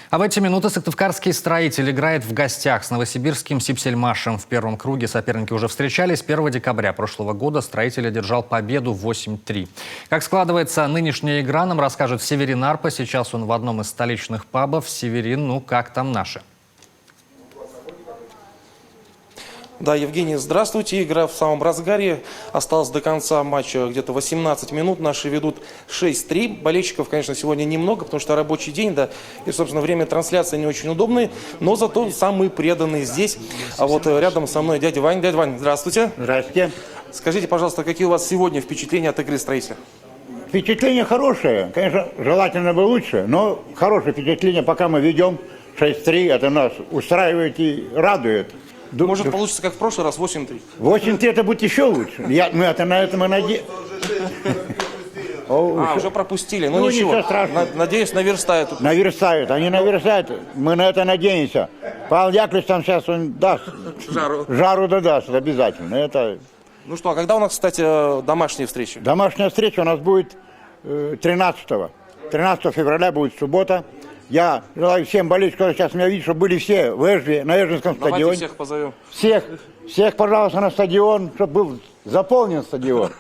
А в эти минуты сыктывкарский «Строитель» играет в гостях с новосибирским «Сипсельмашем». В первом круге соперники уже встречались. 1 декабря прошлого года «Строитель» одержал победу 8-3. Как складывается нынешняя игра, нам расскажет Северин Арпа. Сейчас он в одном из столичных пабов. Северин, ну как там наши? Да, Евгений, здравствуйте. Игра в самом разгаре. Осталось до конца матча где-то 18 минут. Наши ведут 6-3. Болельщиков, конечно, сегодня немного, потому что рабочий день, да, и, собственно, время трансляции не очень удобное, но зато самые преданные здесь. А вот рядом со мной дядя Вань. Дядя Вань, здравствуйте. Здравствуйте. Скажите, пожалуйста, какие у вас сегодня впечатления от игры «Строителя»? Впечатление хорошее. Конечно, желательно бы лучше, но хорошее впечатление, пока мы ведем 6-3. Это нас устраивает и радует. Может, получится, как в прошлый раз, 8-3? 8-3 это будет еще лучше. Мы это на этом и надеемся. Уже пропустили. Ну ничего, надеюсь, наверстают. Наверстают, они наверстают. Мы на это надеемся. Павел Яковлевич там сейчас он даст. Жару даст обязательно. Это... Ну что, а когда у нас, кстати, домашние встречи? Домашняя встреча у нас будет 13-го. 13 февраля будет суббота. Я желаю всем болельщикам, сейчас меня видят, чтобы были все в Эжве, на Эжвинском стадионе. Давайте всех позовем. Всех, пожалуйста, на стадион, чтобы был заполнен стадион.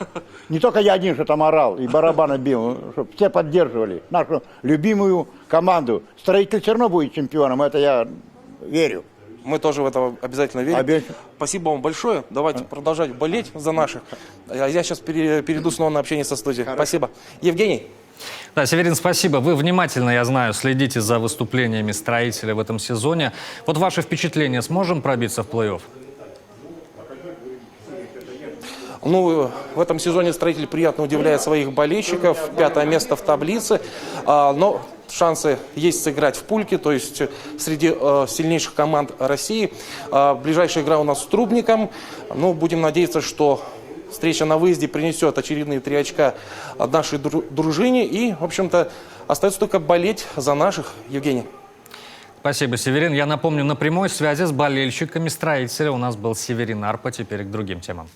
Не только я один, что там орал и барабаны бил, чтобы все поддерживали нашу любимую команду. «Строитель» все равно будет чемпионом, это я верю. Мы тоже в это обязательно верим. Спасибо вам большое. Давайте продолжать болеть за наших. Я сейчас перейду снова на общение со студией. Хорошо. Спасибо. Евгений. Да, Северин, спасибо. Вы внимательно, я знаю, следите за выступлениями «Строителя» в этом сезоне. Вот ваши впечатления, сможем пробиться в плей-офф? Ну, в этом сезоне «Строитель» приятно удивляет своих болельщиков. 5-е место в таблице. Но шансы есть сыграть в пульке, то есть среди сильнейших команд России. Ближайшая игра у нас с Трубником. Ну, будем надеяться, что встреча на выезде принесет очередные 3 очка нашей дружине. И, в общем-то, остается только болеть за наших. Евгений. Спасибо, Северин. Я напомню, на прямой связи с болельщиками «Строителя» у нас был Северин Арпа. Теперь к другим темам.